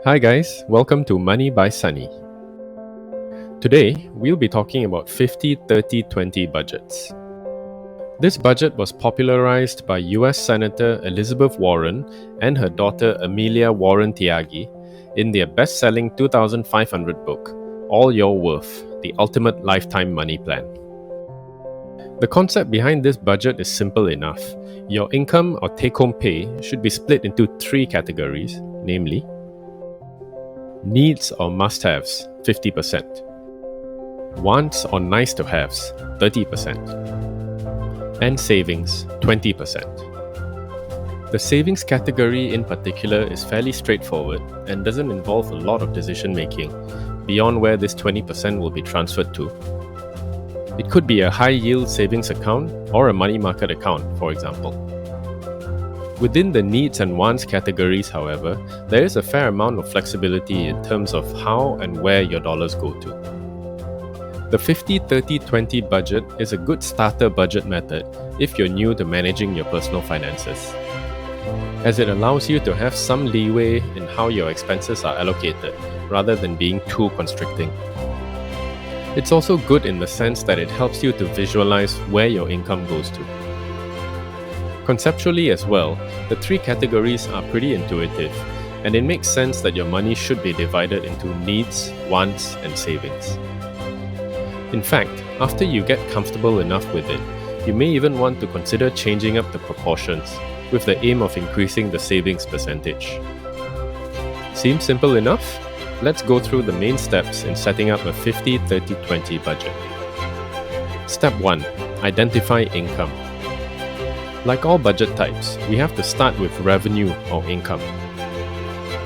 Hi guys, welcome to Money by Sunny. Today, we'll be talking about 50-30-20 budgets. This budget was popularized by US Senator Elizabeth Warren and her daughter Amelia Warren Tyagi in their best-selling 2500 book, All Your Worth: The Ultimate Lifetime Money Plan. The concept behind this budget is simple enough. Your income or take-home pay should be split into three categories, namely needs or must-haves, 50%. Wants or nice-to-haves, 30%. And savings, 20%. The savings category in particular is fairly straightforward and doesn't involve a lot of decision-making beyond where this 20% will be transferred to. It could be a high-yield savings account or a money market account, for example. Within the needs and wants categories, however, there is a fair amount of flexibility in terms of how and where your dollars go to. The 50-30-20 budget is a good starter budget method if you're new to managing your personal finances, as it allows you to have some leeway in how your expenses are allocated rather than being too constricting. It's also good in the sense that it helps you to visualize where your income goes to. Conceptually as well, the three categories are pretty intuitive, and it makes sense that your money should be divided into needs, wants, and savings. In fact, after you get comfortable enough with it, you may even want to consider changing up the proportions with the aim of increasing the savings percentage. Seems simple enough? Let's go through the main steps in setting up a 50-30-20 budget. Step 1. Identify income. Like all budget types, we have to start with revenue or income.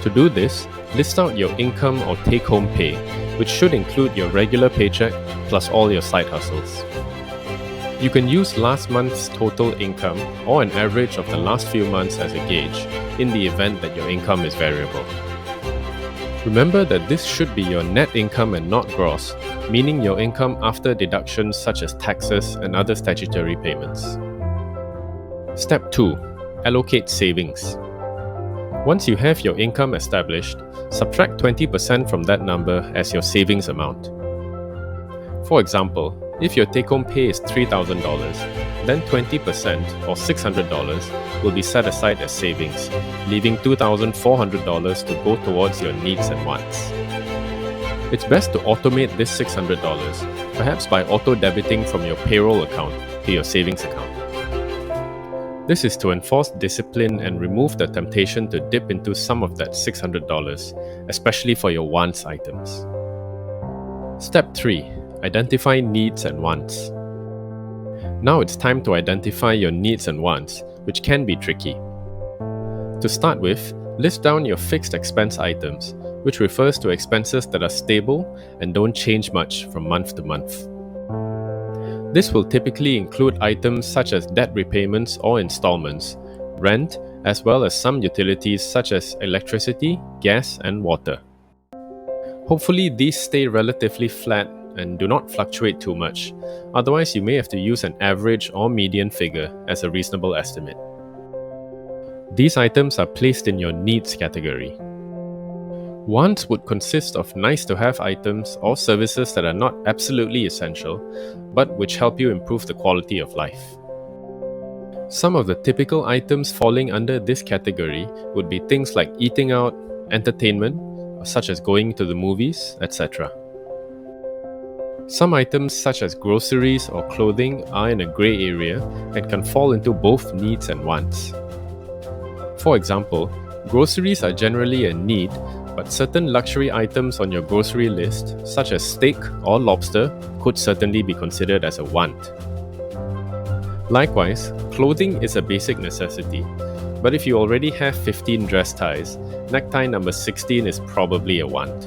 To do this, list out your income or take-home pay, which should include your regular paycheck plus all your side hustles. You can use last month's total income or an average of the last few months as a gauge in the event that your income is variable. Remember that this should be your net income and not gross, meaning your income after deductions such as taxes and other statutory payments. Step 2. Allocate savings. Once you have your income established, subtract 20% from that number as your savings amount. For example, if your take-home pay is $3,000, then 20% or $600 will be set aside as savings, leaving $2,400 to go towards your needs and wants. It's best to automate this $600, perhaps by auto-debiting from your payroll account to your savings account. This is to enforce discipline and remove the temptation to dip into some of that $600, especially for your wants items. Step 3. Identify needs and wants. Now it's time to identify your needs and wants, which can be tricky. To start with, list down your fixed expense items, which refers to expenses that are stable and don't change much from month to month. This will typically include items such as debt repayments or installments, rent, as well as some utilities such as electricity, gas, and water. Hopefully, these stay relatively flat and do not fluctuate too much, otherwise you may have to use an average or median figure as a reasonable estimate. These items are placed in your needs category. Wants would consist of nice-to-have items or services that are not absolutely essential, but which help you improve the quality of life. Some of the typical items falling under this category would be things like eating out, entertainment, such as going to the movies, etc. Some items such as groceries or clothing are in a grey area and can fall into both needs and wants. For example, groceries are generally a need, but certain luxury items on your grocery list, such as steak or lobster, could certainly be considered as a want. Likewise, clothing is a basic necessity, but if you already have 15 dress ties, necktie number 16 is probably a want.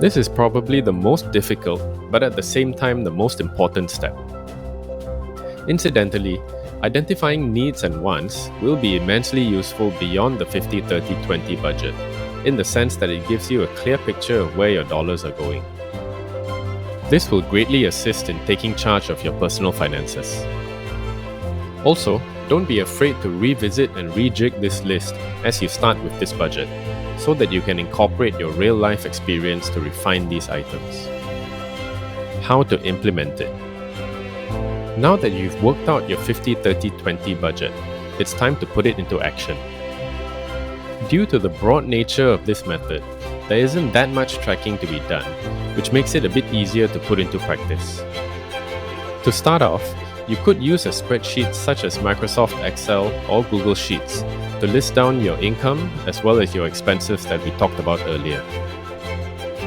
This is probably the most difficult, but at the same time the most important step. Incidentally, identifying needs and wants will be immensely useful beyond the 50-30-20 budget, in the sense that it gives you a clear picture of where your dollars are going. This will greatly assist in taking charge of your personal finances. Also, don't be afraid to revisit and rejig this list as you start with this budget, so that you can incorporate your real-life experience to refine these items. How to implement it. Now that you've worked out your 50-30-20 budget, it's time to put it into action. Due to the broad nature of this method, there isn't that much tracking to be done, which makes it a bit easier to put into practice. To start off, you could use a spreadsheet such as Microsoft Excel or Google Sheets to list down your income as well as your expenses that we talked about earlier.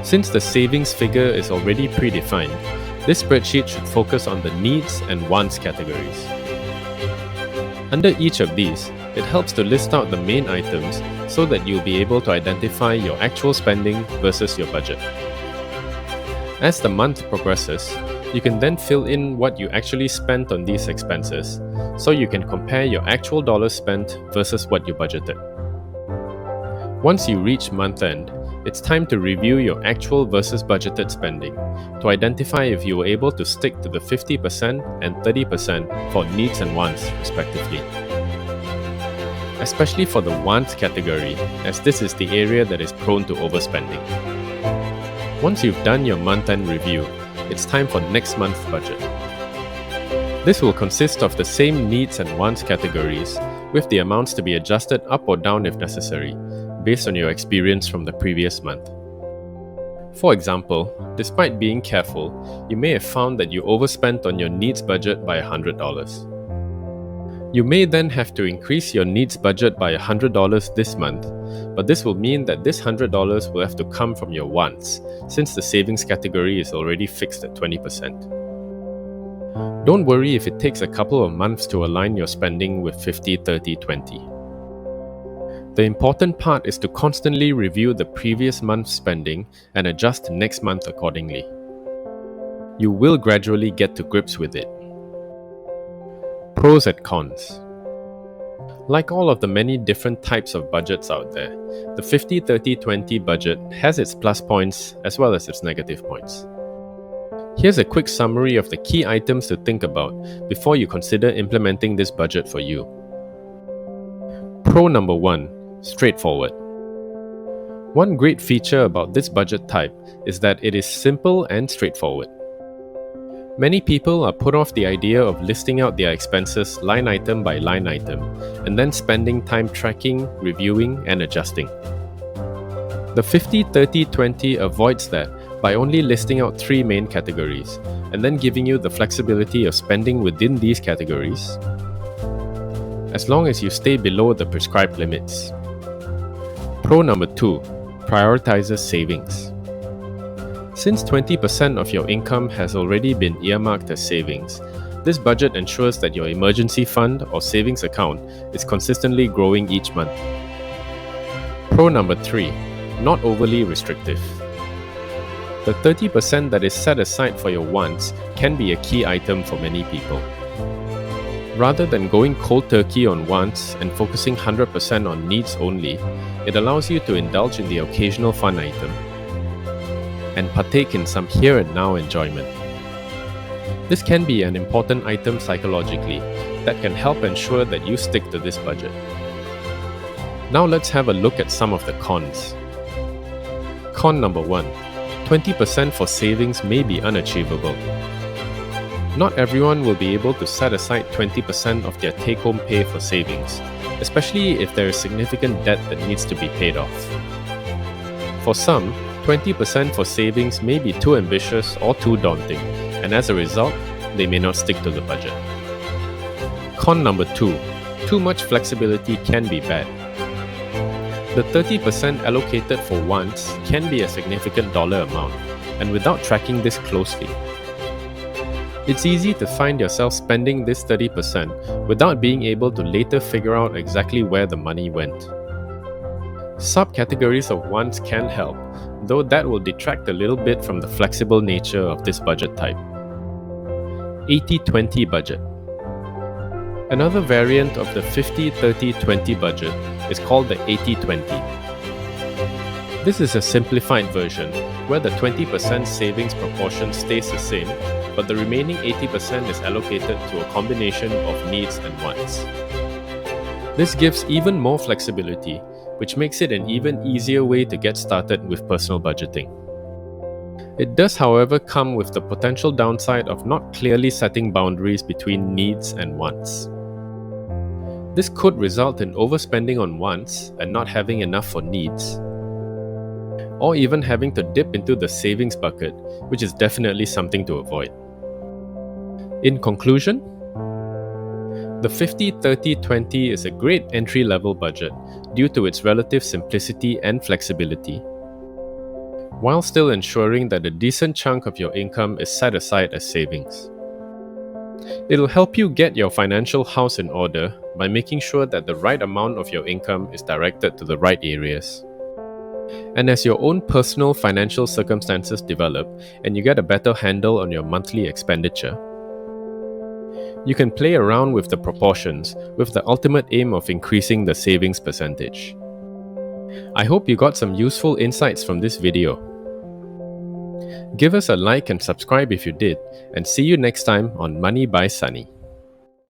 Since the savings figure is already predefined, this spreadsheet should focus on the needs and wants categories. Under each of these, it helps to list out the main items so that you'll be able to identify your actual spending versus your budget. As the month progresses, you can then fill in what you actually spent on these expenses so you can compare your actual dollars spent versus what you budgeted. Once you reach month end, it's time to review your actual versus budgeted spending to identify if you were able to stick to the 50% and 30% for needs and wants, respectively. Especially for the wants category, as this is the area that is prone to overspending. Once you've done your month-end review, it's time for next month's budget. This will consist of the same needs and wants categories, with the amounts to be adjusted up or down if necessary, based on your experience from the previous month. For example, despite being careful, you may have found that you overspent on your needs budget by $100. You may then have to increase your needs budget by $100 this month, but this will mean that this $100 will have to come from your wants, since the savings category is already fixed at 20%. Don't worry if it takes a couple of months to align your spending with 50-30-20. The important part is to constantly review the previous month's spending and adjust next month accordingly. You will gradually get to grips with it. Pros and cons. Like all of the many different types of budgets out there, the 50-30-20 budget has its plus points as well as its negative points. Here's a quick summary of the key items to think about before you consider implementing this budget for you. Pro number 1. Straightforward. One great feature about this budget type is that it is simple and straightforward. Many people are put off the idea of listing out their expenses line item by line item and then spending time tracking, reviewing, and adjusting. The 50-30-20 avoids that by only listing out 3 main categories and then giving you the flexibility of spending within these categories, as long as you stay below the prescribed limits. Pro number 2. Prioritizes savings. Since 20% of your income has already been earmarked as savings, this budget ensures that your emergency fund or savings account is consistently growing each month. Pro number 3. Not overly restrictive. The 30% that is set aside for your wants can be a key item for many people. Rather than going cold turkey on wants and focusing 100% on needs only, it allows you to indulge in the occasional fun item and partake in some here and now enjoyment. This can be an important item psychologically that can help ensure that you stick to this budget. Now let's have a look at some of the cons. Con number 1. 20% for savings may be unachievable. Not everyone will be able to set aside 20% of their take-home pay for savings, especially if there is significant debt that needs to be paid off. For some, 20% for savings may be too ambitious or too daunting, and as a result, they may not stick to the budget. Con number 2. Too much flexibility can be bad. The 30% allocated for wants can be a significant dollar amount, and without tracking this closely, it's easy to find yourself spending this 30% without being able to later figure out exactly where the money went. Subcategories of wants can help, though that will detract a little bit from the flexible nature of this budget type. 80-20 budget. Another variant of the 50-30-20 budget is called the 80-20. This is a simplified version where the 20% savings proportion stays the same, but the remaining 80% is allocated to a combination of needs and wants. This gives even more flexibility, which makes it an even easier way to get started with personal budgeting. It does, however, come with the potential downside of not clearly setting boundaries between needs and wants. This could result in overspending on wants and not having enough for needs, or even having to dip into the savings bucket, which is definitely something to avoid. In conclusion, the 50-30-20 is a great entry-level budget due to its relative simplicity and flexibility, while still ensuring that a decent chunk of your income is set aside as savings. It'll help you get your financial house in order by making sure that the right amount of your income is directed to the right areas. And as your own personal financial circumstances develop and you get a better handle on your monthly expenditure, you can play around with the proportions with the ultimate aim of increasing the savings percentage. I hope you got some useful insights from this video. Give us a like and subscribe if you did, and see you next time on Money by Sunny.